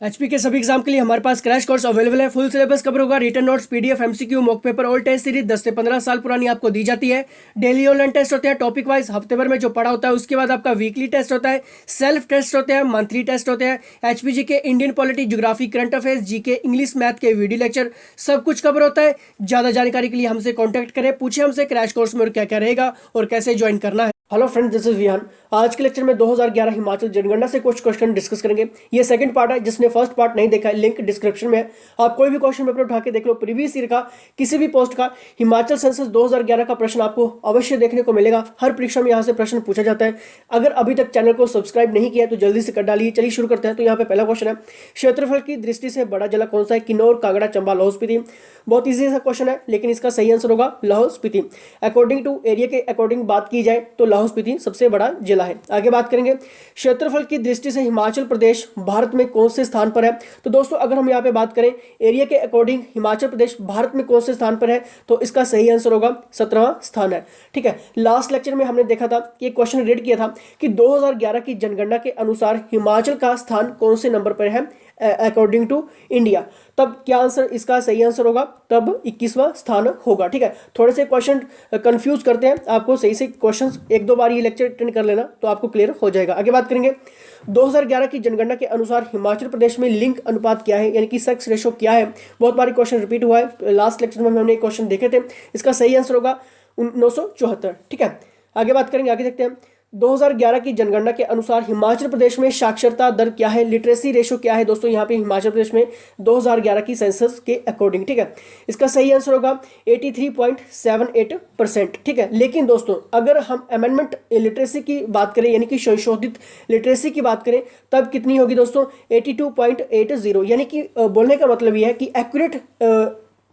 HP के सभी exam के लिए हमारे पास क्रैश कोर्स अवेलेबल है। फुल सिलेबस कवर होगा, written notes, PDF, MCQ, mock paper, all test series 10 से 15 साल पुरानी आपको दी जाती है। डेली ऑनलाइन टेस्ट होते हैं टॉपिक वाइज, हफ्ते भर में जो पढ़ा होता है उसके बाद आपका वीकली टेस्ट होता है, सेल्फ टेस्ट होते हैं, मंथली टेस्ट होते हैं। एचपीजी के Indian polity, geography, current affairs, GK, English, math के वीडियो लेक्चर सब कुछ कवर होता है। ज्यादा जानकारी के लिए हमसे कॉन्टैक्ट करें, पूछे हमसे क्रैश कोर्स में और क्या क्या रहेगा और कैसे ज्वाइन करना है। Hello friends, this is Vihan. आज के लेक्चर में 2011 हिमाचल जनगणना से कुछ क्वेश्चन डिस्कस करेंगे। ये सेकंड पार्ट है, जिसने फर्स्ट पार्ट नहीं देखा है लिंक डिस्क्रिप्शन में है। आप कोई भी क्वेश्चन पेपर उठा के देख लो, प्रीवियस ईयर का किसी भी पोस्ट का हिमाचल सेंसस 2011 का प्रश्न आपको अवश्य देखने को मिलेगा। हर परीक्षा में यहाँ से प्रश्न पूछा जाता है। अगर अभी तक चैनल को सब्सक्राइब नहीं किया तो जल्दी से कर डालिए। चलिए शुरू करते हैं। तो यहाँ पे पहला क्वेश्चन है, क्षेत्रफल की दृष्टि से बड़ा जिला कौन सा है? किन्नौर, कांगड़ा, चंबा, लाहौल स्पीति। बहुत ईजी सा क्वेश्चन है, लेकिन इसका सही आंसर होगा Lahaul Spiti. According to area के अकॉर्डिंग बात की जाए तो लाहौल स्पीति सबसे बड़ा जिला है। आगे बात करेंगे, क्षेत्रफल की दृष्टि से हिमाचल प्रदेश भारत में कौन से स्थान पर है? तो दोस्तों अगर हम यहाँ पे बात करें एरिया के अकॉर्डिंग हिमाचल प्रदेश भारत में कौन से स्थान पर है, तो इसका सही आंसर होगा 17वां स्थान है। ठीक है, लास्ट लेक्चर में हमने देखा था कि एक क्वेश्चन रीड किया था कि 2011 की जनगणना के अनुसार हिमाचल का स्थान कौन से नंबर पर है अकॉर्डिंग टू इंडिया। तब क्या आंसर, इसका सही आंसर होगा तब 21वां स्थान होगा। ठीक है, थोड़े से क्वेश्चन कंफ्यूज करते हैं, आपको सही से क्वेश्चंस एक दो बार ये लेक्चर अटेंड कर लेना तो आपको क्लियर हो जाएगा। आगे बात करेंगे, 2011 की जनगणना के अनुसार हिमाचल प्रदेश में लिंग अनुपात क्या है, यानी कि सेक्स रेशो क्या है? बहुत बार क्वेश्चन रिपीट हुआ है, लास्ट लेक्चर में हमने क्वेश्चन देखे थे। इसका सही आंसर होगा 974। ठीक है, आगे बात करेंगे, आगे देखते हैं। 2011 की जनगणना के अनुसार हिमाचल प्रदेश में साक्षरता दर क्या है, लिटरेसी रेशो क्या है? दोस्तों यहाँ पे हिमाचल प्रदेश में 2011 की सेंसस के अकॉर्डिंग, ठीक है, इसका सही आंसर होगा 83.78%। ठीक है, लेकिन दोस्तों अगर हम अमेंडमेंट लिटरेसी की बात करें, यानी कि संशोधित लिटरेसी की बात करें, तब कितनी होगी दोस्तों? 82.80। यानी कि बोलने का मतलब यह है कि एक्यूरेट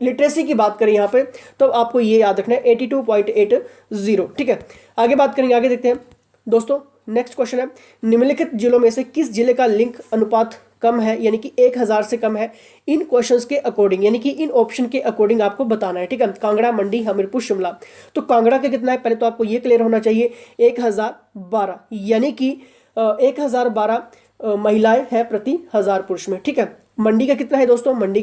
लिटरेसी की बात करें यहाँ पे, तो आपको ये याद रखना है 82.80। ठीक है, आगे बात करेंगे, आगे देखते हैं दोस्तों। नेक्स्ट क्वेश्चन है, निम्नलिखित जिलों में से किस जिले का लिंग अनुपात कम है, यानी कि 1000 से कम है? इन क्वेश्चंस के अकॉर्डिंग, यानी कि इन ऑप्शन के अकॉर्डिंग आपको बताना है। ठीक है, कांगड़ा, मंडी, हमीरपुर, शिमला। तो कांगड़ा का कितना है पहले तो आपको ये क्लियर होना चाहिए, 1012, यानी कि 1012 महिलाएं हैं प्रति 1000 पुरुष में। ठीक है, मंडी का कितना है दोस्तों? मंडी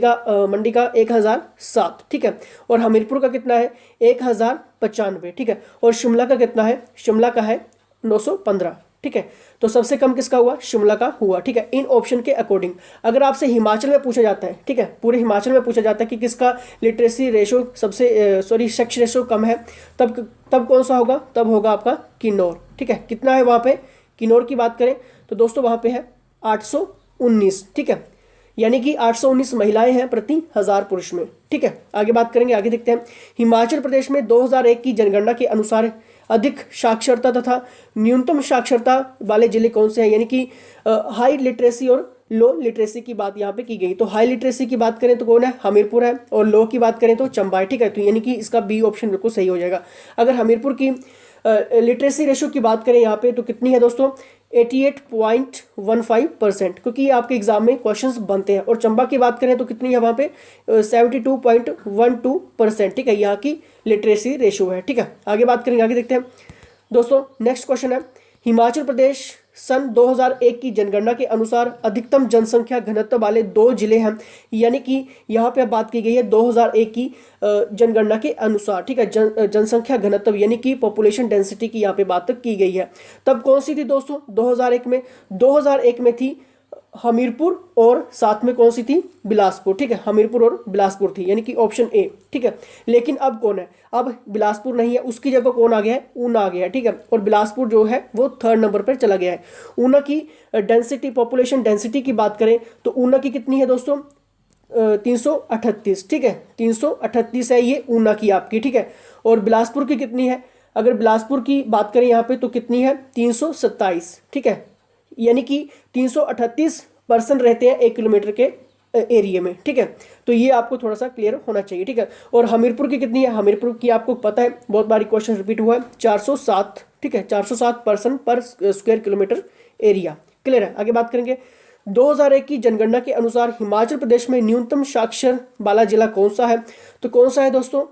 का 1007। ठीक है, और हमीरपुर का कितना है? 1095। ठीक है, और शिमला का कितना है? शिमला का है 915। ठीक है, तो सबसे कम किसका हुआ? शिमला का हुआ। ठीक है, इन ऑप्शन के अकॉर्डिंग अगर आपसे हिमाचल में पूछा जाता है, ठीक है, पूरे हिमाचल में पूछा जाता है कि किसका लिटरेसी रेशो सबसे सेक्स रेशो कम है, तब कौन सा होगा? तब होगा आपका किन्नौर। ठीक है, कितना है वहाँ पे? किन्नौर की बात करें तो दोस्तों वहाँ पे है 819। ठीक है, यानी कि 819 महिलाएं हैं प्रति 1000 पुरुष में। ठीक है, आगे बात करेंगे, आगे देखते हैं। हिमाचल प्रदेश में 2001 की जनगणना के अनुसार अधिक साक्षरता तथा न्यूनतम साक्षरता वाले जिले कौन से हैं, यानी कि हाई लिटरेसी और लो लिटरेसी की बात यहाँ पे की गई। तो हाई लिटरेसी की बात करें तो कौन है? हमीरपुर है, और लो की बात करें तो चंबा है। ठीक है, तो यानी कि इसका बी ऑप्शन बिल्कुल सही हो जाएगा। अगर हमीरपुर की लिटरेसी रेशो की बात करें यहाँ पे तो कितनी है दोस्तों? 88.15%, क्योंकि आपके एग्जाम में क्वेश्चंस बनते हैं। और चंबा की बात करें तो कितनी है वहाँ पे? 72.12%। ठीक है, यहाँ की लिटरेसी रेशो है। ठीक है, आगे बात करेंगे, आगे देखते हैं दोस्तों। नेक्स्ट क्वेश्चन है, हिमाचल प्रदेश सन 2001 की जनगणना के अनुसार अधिकतम जनसंख्या घनत्व वाले 2 जिले हैं, यानी कि यहाँ पे बात की गई है 2001 की जनगणना के अनुसार। ठीक है, जनसंख्या घनत्व यानी कि पॉपुलेशन डेंसिटी की यहाँ पे बात की गई है। तब कौन सी थी दोस्तों 2001 में? 2001 में थी हमीरपुर, और साथ में कौन सी थी? बिलासपुर। ठीक है, हमीरपुर और बिलासपुर थी, यानी कि ऑप्शन ए। ठीक है, लेकिन अब कौन है? अब बिलासपुर नहीं है, उसकी जगह कौन आ गया है? ऊना आ गया है। ठीक है, और बिलासपुर जो है वो 3rd नंबर पर चला गया है। ऊना की डेंसिटी, पॉपुलेशन डेंसिटी की बात करें तो ऊना की कितनी है दोस्तों? 338। ठीक है, 338 है ये ऊना की आपकी। ठीक है, और बिलासपुर की कितनी है? अगर बिलासपुर की बात करें यहाँ पे तो कितनी है? 327। ठीक है, यानी कि 338% रहते हैं 1 किलोमीटर के एरिया में। ठीक है, तो ये आपको थोड़ा सा क्लियर होना चाहिए। ठीक है, और हमीरपुर की कितनी है? हमीरपुर की आपको पता है, बहुत बारी क्वेश्चन रिपीट हुआ है, 407। ठीक है, 407% पर स्क्वायर किलोमीटर एरिया। क्लियर है, आगे बात करेंगे। 2001 की जनगणना के अनुसार हिमाचल प्रदेश में न्यूनतम साक्षर वाला जिला कौन सा है? तो कौन सा है दोस्तों?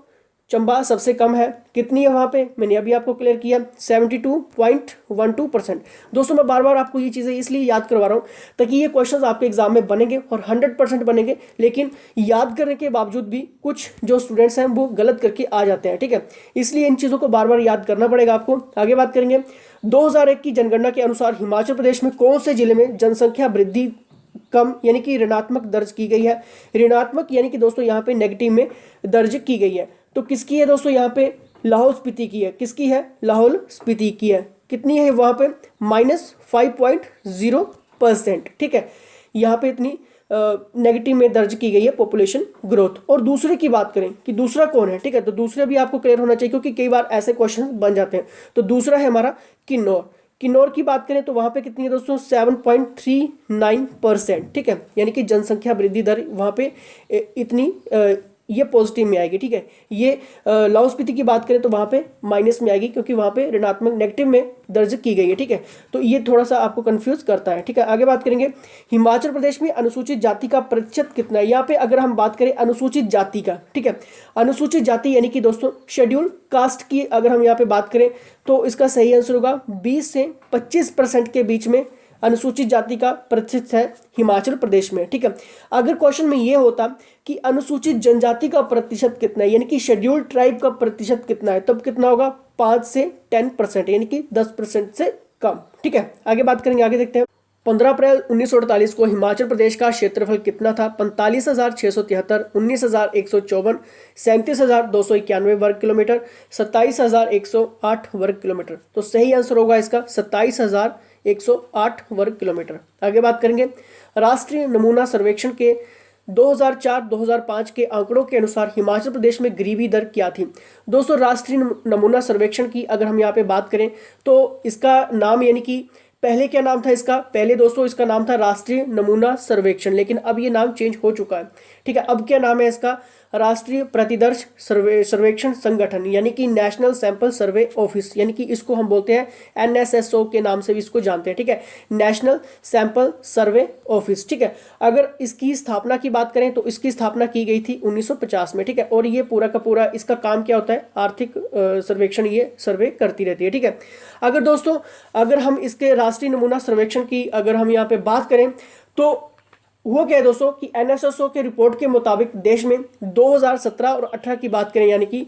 चंबा सबसे कम है, कितनी है वहाँ पे, मैंने अभी आपको क्लियर किया 72.12%। दोस्तों मैं बार बार आपको ये चीज़ें इसलिए याद करवा रहा हूँ ताकि ये क्वेश्चंस आपके एग्जाम में बनेंगे और 100% बनेंगे, लेकिन याद करने के बावजूद भी कुछ जो स्टूडेंट्स हैं वो गलत करके आ जाते हैं, ठीक है। इसलिए इन चीज़ों को बार बार याद करना पड़ेगा आपको। आगे बात करेंगे, 2001 की जनगणना के अनुसार हिमाचल प्रदेश में कौन से जिले में जनसंख्या वृद्धि कम यानी कि ऋणात्मक दर्ज की गई है। ऋणात्मक यानी कि दोस्तों यहाँ पे नेगेटिव में दर्ज की गई है। तो किसकी है दोस्तों, यहाँ पे लाहौल स्पीति की है। किसकी है, लाहौल स्पीति की है। कितनी है वहाँ पे, -5.0%, ठीक है। यहाँ पे इतनी नेगेटिव में दर्ज की गई है पॉपुलेशन ग्रोथ। और दूसरे की बात करें कि दूसरा कौन है, ठीक है, तो दूसरे भी आपको क्लियर होना चाहिए क्योंकि कई बार ऐसे क्वेश्चन बन जाते हैं। तो दूसरा है हमारा किन्नौर। किन्नौर की बात करें तो वहाँ पे कितनी है दोस्तों, 7.39%, ठीक है। यानी कि जनसंख्या वृद्धि दर वहाँ पे इतनी ये पॉजिटिव में आएगी, ठीक है। ये लाहौल स्पीति की बात करें तो वहाँ पे माइनस में आएगी क्योंकि वहाँ पे ऋणात्मक नेगेटिव में दर्ज की गई है, ठीक है। तो ये थोड़ा सा आपको कंफ्यूज करता है, ठीक है। आगे बात करेंगे, हिमाचल प्रदेश में अनुसूचित जाति का प्रतिशत कितना है। यहाँ पे अगर हम बात करें अनुसूचित जाति का, ठीक है, अनुसूचित जाति यानी कि दोस्तों शेड्यूल्ड कास्ट की अगर हम यहाँ पे बात करें तो इसका सही आंसर होगा 20 से 25% के बीच में अनुसूचित जाति का प्रतिशत है हिमाचल प्रदेश में, ठीक है। अगर क्वेश्चन में ये होता कि अनुसूचित जनजाति का प्रतिशत कितना है यानी कि शेड्यूल्ड ट्राइब का प्रतिशत कितना है, तब कितना होगा, 5 से 10% यानी कि 10% से कम, ठीक है। आगे बात करेंगे, आगे देखते हैं। 15 अप्रैल 1948 को हिमाचल प्रदेश का क्षेत्रफल कितना था, 45,673, 19,154, 37,291 वर्ग किलोमीटर, 27,108 वर्ग किलोमीटर। तो सही आंसर होगा इसका 27,108 वर्ग किलोमीटर। आगे बात करेंगे, राष्ट्रीय नमूना सर्वेक्षण के 2004-2005 के आंकड़ों के अनुसार हिमाचल प्रदेश में गरीबी दर क्या थी। दोस्तों राष्ट्रीय नमूना सर्वेक्षण की अगर हम यहाँ पे बात करें तो इसका नाम यानी कि पहले क्या नाम था इसका, पहले दोस्तों इसका नाम था राष्ट्रीय नमूना सर्वेक्षण, लेकिन अब ये नाम चेंज हो चुका है, ठीक है। अब क्या नाम है इसका, राष्ट्रीय प्रतिदर्श सर्वेक्षण संगठन यानी कि नेशनल सैंपल सर्वे ऑफिस, यानी कि इसको हम बोलते हैं NSSO के नाम से भी इसको जानते हैं, ठीक है, नेशनल सैंपल सर्वे ऑफिस, ठीक है। अगर इसकी स्थापना की बात करें तो इसकी स्थापना की गई थी 1950 में, ठीक है। और ये पूरा का पूरा इसका काम क्या होता है, आर्थिक सर्वेक्षण ये सर्वे करती रहती है, ठीक है। अगर दोस्तों अगर हम इसके राष्ट्रीय नमूना सर्वेक्षण की अगर हम यहाँ पे बात करें तो हुआ क्या है दोस्तों कि NSSO के रिपोर्ट के मुताबिक देश में 2017 और 18 की बात करें यानी कि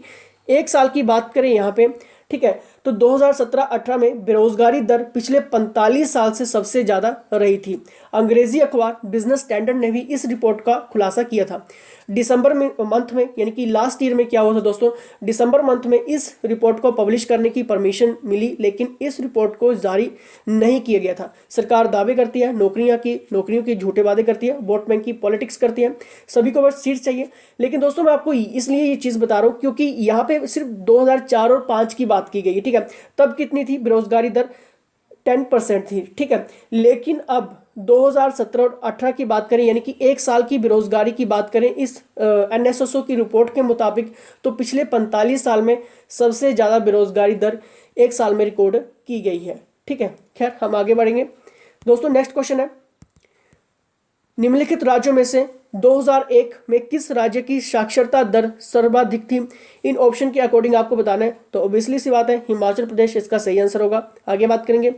एक साल की बात करें यहाँ पे, ठीक है, तो 2017-18 में बेरोजगारी दर पिछले 45 साल से सबसे ज़्यादा रही थी। अंग्रेजी अखबार बिजनेस स्टैंडर्ड ने भी इस रिपोर्ट का खुलासा किया था। दिसंबर में मंथ में यानी कि लास्ट ईयर में क्या हुआ था दोस्तों, दिसंबर मंथ में इस रिपोर्ट को पब्लिश करने की परमिशन मिली, लेकिन इस रिपोर्ट को जारी नहीं किया गया था। सरकार दावे करती है नौकरियों की झूठे वादे करती है, वोट बैंक की पॉलिटिक्स करती है, सभी को बस सीट चाहिए। लेकिन दोस्तों मैं आपको इसलिए ये चीज़ बता रहा हूँ क्योंकि यहाँ पे सिर्फ 2004 और 5 की बात की गई है, ठीक है। तब कितनी थी बेरोजगारी दर, 10% थी, ठीक है। लेकिन अब 2017 और 18 की बात करें यानी कि एक साल की बेरोजगारी की बात करें इस NSSO की रिपोर्ट के मुताबिक तो पिछले 45 साल में सबसे ज़्यादा बेरोजगारी दर एक साल में रिकॉर्ड की गई है, ठीक है। खैर हम आगे बढ़ेंगे दोस्तों। नेक्स्ट क्वेश्चन है, निम्नलिखित राज्यों में से 2001 में किस राज्य की साक्षरता दर सर्वाधिक थी। इन ऑप्शन के अकॉर्डिंग आपको बताना है, तो ऑब्वियसली सी बात है हिमाचल प्रदेश इसका सही आंसर होगा। आगे बात करेंगे,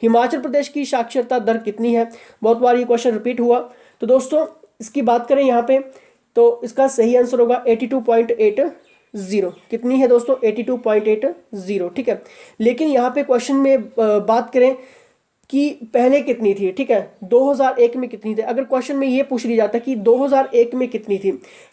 हिमाचल प्रदेश की साक्षरता दर कितनी है, बहुत बार ये क्वेश्चन रिपीट हुआ। तो दोस्तों इसकी बात करें यहाँ पे तो इसका सही आंसर होगा 82.80। कितनी है दोस्तों, 82.80, ठीक है। लेकिन यहाँ पे क्वेश्चन में बात करें कि पहले कितनी थी, ठीक है, 2001 में कितनी थी। अगर क्वेश्चन में ये पूछ लिया जाता कि 2001 में कितनी थी,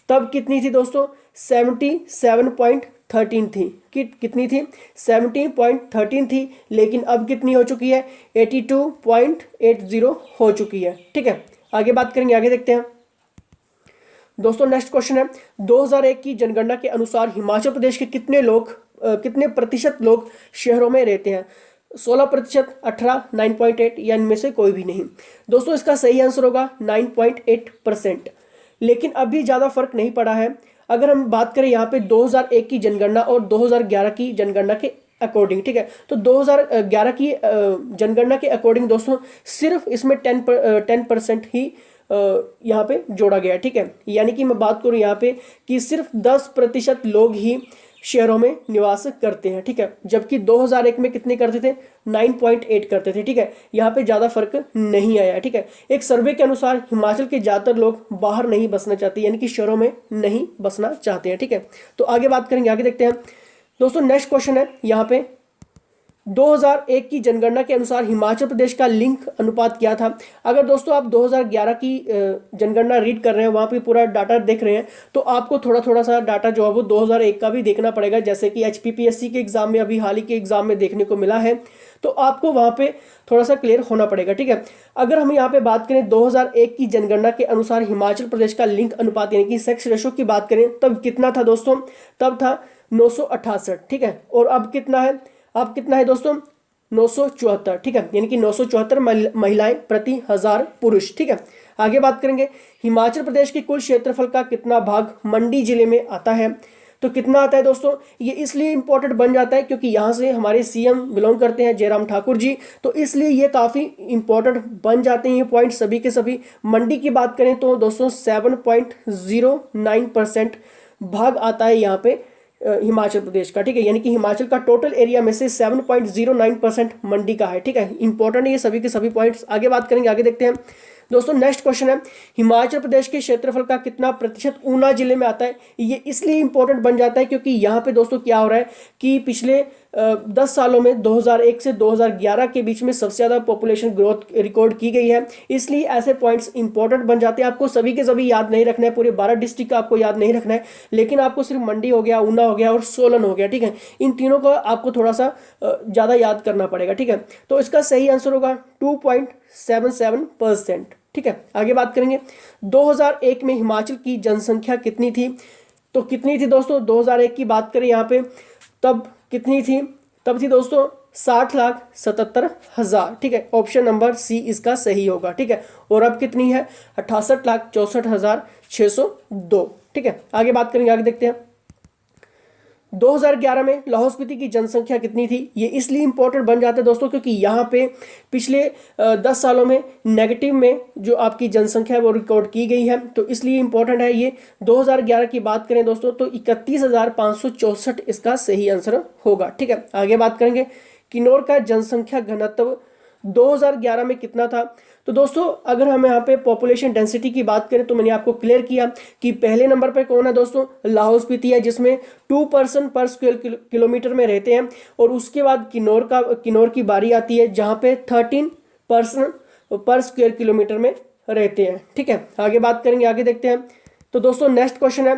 तब कितनी थी दोस्तों, 77.13 थी। कितनी थी, 17.13 थी। लेकिन अब कितनी हो चुकी है, 82.80 हो चुकी है, ठीक है। आगे बात करेंगे, आगे देखते हैं दोस्तों। नेक्स्ट क्वेश्चन है, 2001 की जनगणना के अनुसार हिमाचल प्रदेश के कितने प्रतिशत लोग शहरों में रहते हैं। 16%, 18, 9.8 या इनमें से कोई भी नहीं। दोस्तों इसका सही आंसर होगा 9.8%। लेकिन अभी ज़्यादा फर्क नहीं पड़ा है। अगर हम बात करें यहाँ पे 2001 की जनगणना और 2011 की जनगणना के अकॉर्डिंग, ठीक है, तो 2011 की जनगणना के अकॉर्डिंग दोस्तों सिर्फ इसमें 10% ही यहाँ पे जोड़ा गया है, ठीक है। यानी कि मैं बात करूँ यहाँ पे कि सिर्फ 10% लोग ही शहरों में निवास करते हैं, ठीक है। जबकि 2001 में कितने करते थे, 9.8 करते थे, ठीक है। यहाँ पे ज़्यादा फर्क नहीं आया, ठीक है। एक सर्वे के अनुसार हिमाचल के ज़्यादातर लोग बाहर नहीं बसना चाहते, यानी कि शहरों में नहीं बसना चाहते हैं, ठीक है। तो आगे बात करेंगे, आगे देखते हैं दोस्तों। नेक्स्ट क्वेश्चन है यहाँ पे, 2001 की जनगणना के अनुसार हिमाचल प्रदेश का लिंग अनुपात क्या था। अगर दोस्तों आप 2011 की जनगणना रीड कर रहे हैं, वहाँ पे पूरा डाटा देख रहे हैं, तो आपको थोड़ा थोड़ा सा डाटा जो है वो 2001 का भी देखना पड़ेगा, जैसे कि HPPSC के एग्जाम में अभी हाल ही के एग्जाम में देखने को मिला है, तो आपको वहाँ पे थोड़ा सा क्लियर होना पड़ेगा, ठीक है। अगर हम यहाँ पे बात करें 2001 की जनगणना के अनुसार हिमाचल प्रदेश का लिंग अनुपात यानी कि सेक्स रेशो की बात करें, तब कितना था दोस्तों, तब था 968, ठीक है। और अब कितना है, अब कितना है दोस्तों, 974, ठीक है। यानी कि 974 महिलाएं प्रति 1000 पुरुष, ठीक है। आगे बात करेंगे, हिमाचल प्रदेश के कुल क्षेत्रफल का कितना भाग मंडी जिले में आता है। तो कितना आता है दोस्तों, ये इसलिए इंपॉर्टेंट बन जाता है क्योंकि यहाँ से हमारे CM बिलोंग करते हैं, जयराम ठाकुर जी, तो इसलिए ये काफ़ी इंपॉर्टेंट बन जाते हैं ये पॉइंट सभी के सभी। मंडी की बात करें तो दोस्तों 7.09% भाग आता है यहाँ पे हिमाचल प्रदेश का, ठीक है। यानी कि हिमाचल का टोटल एरिया में से 7.09% मंडी का है, ठीक है। इंपॉर्टेंट है ये सभी के सभी पॉइंट्स। आगे बात करेंगे, आगे देखते हैं दोस्तों। नेक्स्ट क्वेश्चन है, हिमाचल प्रदेश के क्षेत्रफल का कितना प्रतिशत ऊना जिले में आता है। ये इसलिए इंपॉर्टेंट बन जाता है क्योंकि यहाँ पे दोस्तों क्या हो रहा है कि पिछले 10 सालों में 2001 से 2011 के बीच में सबसे ज़्यादा पॉपुलेशन ग्रोथ रिकॉर्ड की गई है, इसलिए ऐसे पॉइंट्स इंपॉर्टेंट बन जाते हैं। आपको सभी के सभी याद नहीं रखना है, पूरे 12 डिस्ट्रिक्ट का आपको याद नहीं रखना है, लेकिन आपको सिर्फ मंडी हो गया, ऊना हो गया और सोलन हो गया, ठीक है। इन तीनों को आपको थोड़ा सा ज़्यादा याद करना पड़ेगा, ठीक है। तो इसका सही आंसर होगा 2.77%, ठीक है। आगे बात करेंगे, 2001 में हिमाचल की जनसंख्या कितनी थी। तो कितनी थी दोस्तों, 2001 की बात करें यहाँ पे, तब कितनी थी, तब थी दोस्तों 60,77,000, ठीक है। ऑप्शन नंबर C इसका सही होगा, ठीक है। और अब कितनी है, 68,64,602, ठीक है। आगे बात करेंगे, आगे देखते हैं। 2011 में लाहौल स्पीति की जनसंख्या कितनी थी। ये इसलिए इंपॉर्टेंट बन जाता है दोस्तों क्योंकि यहाँ पे पिछले 10 सालों में नेगेटिव में जो आपकी जनसंख्या है वो रिकॉर्ड की गई है, तो इसलिए इंपॉर्टेंट है ये। 2011 की बात करें दोस्तों तो 31,564 इसका सही आंसर होगा, ठीक है। आगे बात करेंगे, किन्नौर का जनसंख्या घनत्व 2011 में कितना था। तो दोस्तों अगर हम यहाँ पे पॉपुलेशन डेंसिटी की बात करें तो मैंने आपको क्लियर किया कि पहले नंबर पे कौन है दोस्तों, लाहौल स्पीति है, जिसमें 2 पर्सन पर स्क्वायर किलोमीटर में रहते हैं। और उसके बाद किन्नौर की बारी आती है जहाँ पे 13 पर्सन पर स्क्वायर किलोमीटर में रहते हैं, ठीक है। आगे बात करेंगे, आगे देखते हैं। तो दोस्तों नेक्स्ट क्वेश्चन है,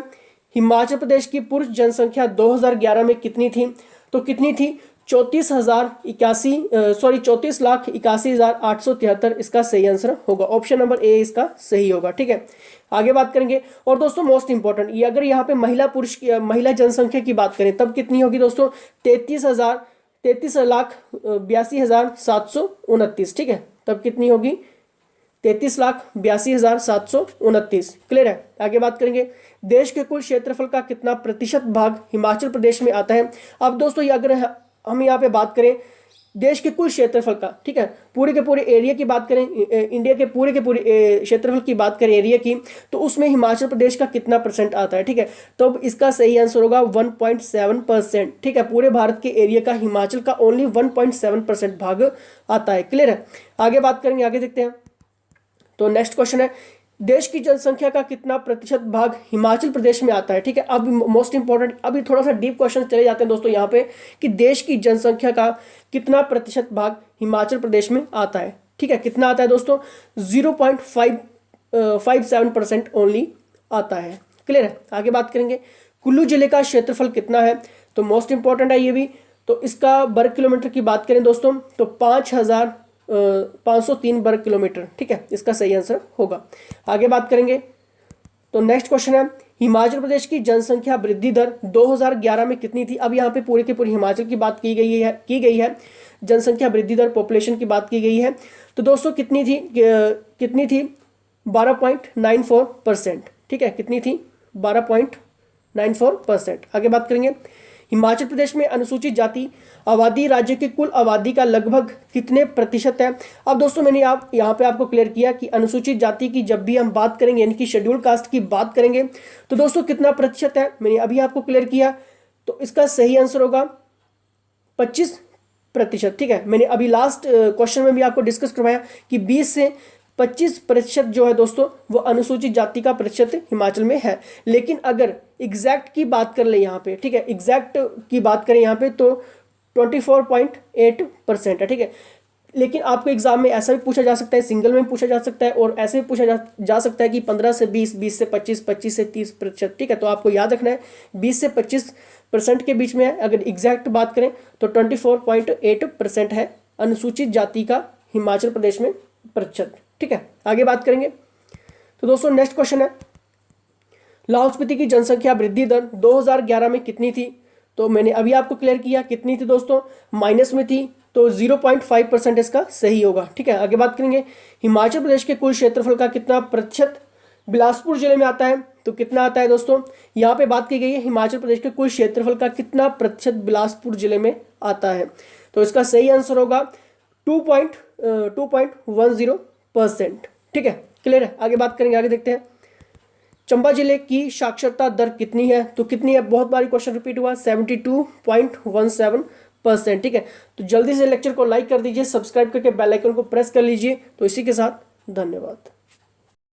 हिमाचल प्रदेश की पुरुष जनसंख्या 2011 में कितनी थी। तो कितनी थी, 34,81,873 इसका सही आंसर होगा। ऑप्शन नंबर A इसका सही होगा, ठीक है। आगे बात करेंगे, और दोस्तों मोस्ट इंपॉर्टेंट, ये अगर यहाँ पे महिला जनसंख्या की बात करें तब कितनी होगी दोस्तों, 33,82,729, ठीक है। तब कितनी होगी, 33,82,729, क्लियर है। आगे बात करेंगे, देश के कुल क्षेत्रफल का कितना प्रतिशत भाग हिमाचल प्रदेश में आता है। अब दोस्तों ये अगर हम यहाँ पे बात करें देश के कुल क्षेत्रफल का, ठीक है, पूरे के पूरे एरिया की बात करें, इंडिया के पूरे क्षेत्रफल की बात करें एरिया की, तो उसमें हिमाचल प्रदेश का कितना परसेंट आता है, ठीक है। तो इसका सही आंसर होगा 1.7%, ठीक है। पूरे भारत के एरिया का हिमाचल का ओनली 1.7% भाग आता है, क्लियर है। आगे बात करेंगे, आगे देखते हैं। तो नेक्स्ट क्वेश्चन है, देश की जनसंख्या का कितना प्रतिशत भाग हिमाचल प्रदेश में आता है, ठीक है। अब मोस्ट इंपॉर्टेंट, अभी थोड़ा सा डीप क्वेश्चन चले जाते हैं दोस्तों यहाँ पे कि देश की जनसंख्या का कितना प्रतिशत भाग हिमाचल प्रदेश में आता है, ठीक है। कितना आता है दोस्तों, 0.57% ओनली आता है, क्लियर है। आगे बात करेंगे, कुल्लू जिले का क्षेत्रफल कितना है। तो मोस्ट इंपॉर्टेंट है ये भी। तो इसका वर्ग किलोमीटर की बात करें दोस्तों तो 5,503 वर्ग किलोमीटर, ठीक है। इसका सही आंसर होगा। आगे बात करेंगे, तो नेक्स्ट क्वेश्चन है, हिमाचल प्रदेश की जनसंख्या वृद्धि दर 2011 में कितनी थी। अब यहाँ पे पूरे के पूरे हिमाचल की बात की गई है, जनसंख्या वृद्धि दर पॉपुलेशन की बात की गई है। तो दोस्तों कितनी थी 12.94%, ठीक है। कितनी थी, 12.94%। आगे बात करेंगे, हिमाचल प्रदेश में अनुसूचित जाति आबादी राज्य की कुल आबादी का लगभग कितने प्रतिशत है। अब दोस्तों मैंने यहाँ पे आपको क्लियर किया कि अनुसूचित जाति की जब भी हम बात करेंगे यानी कि शेड्यूल कास्ट की बात करेंगे तो दोस्तों कितना प्रतिशत है, मैंने अभी आपको क्लियर किया। तो इसका सही आंसर होगा 25%। ठीक है, मैंने अभी लास्ट क्वेश्चन में भी आपको डिस्कस करवाया कि 20 से 25% जो है दोस्तों वो अनुसूचित जाति का प्रतिशत हिमाचल में है। लेकिन अगर एग्जैक्ट की बात कर ले यहाँ पे, ठीक है, एग्जैक्ट की बात करें यहाँ पे तो 24.8% है। ठीक है, लेकिन आपको एग्जाम में ऐसा भी पूछा जा सकता है, सिंगल में पूछा जा सकता है और ऐसे भी पूछा जा सकता है कि 15 से 20, 20 से 25, 25 से 30%। ठीक है, तो आपको याद रखना है 20 से 25% के बीच में है। अगर एग्जैक्ट बात करें तो 24.8% है अनुसूचित जाति का हिमाचल प्रदेश में प्रतिशत। ठीक है, आगे बात करेंगे। तो दोस्तों नेक्स्ट क्वेश्चन है, लाहौल स्पीति की जनसंख्या वृद्धि दर 2011 में कितनी थी? तो मैंने अभी आपको क्लियर किया कितनी थी दोस्तों, माइनस में थी, तो 0.5% इसका सही होगा। ठीक है, आगे बात करेंगे, हिमाचल प्रदेश के कुल क्षेत्रफल का कितना प्रतिशत बिलासपुर जिले में आता है? तो कितना आता है दोस्तों, यहाँ पे बात की गई है हिमाचल प्रदेश के कुल क्षेत्रफल का कितना प्रतिशत बिलासपुर जिले में आता है। तो इसका सही आंसर होगा 2.10%। ठीक है, क्लियर है, आगे बात करेंगे, आगे देखते हैं। चंबा जिले की साक्षरता दर कितनी है? तो कितनी है, बहुत बारी क्वेश्चन रिपीट हुआ, 72.17%। ठीक है, तो जल्दी से लेक्चर को लाइक कर दीजिए, सब्सक्राइब करके बेल आइकन को प्रेस कर लीजिए। तो इसी के साथ धन्यवाद।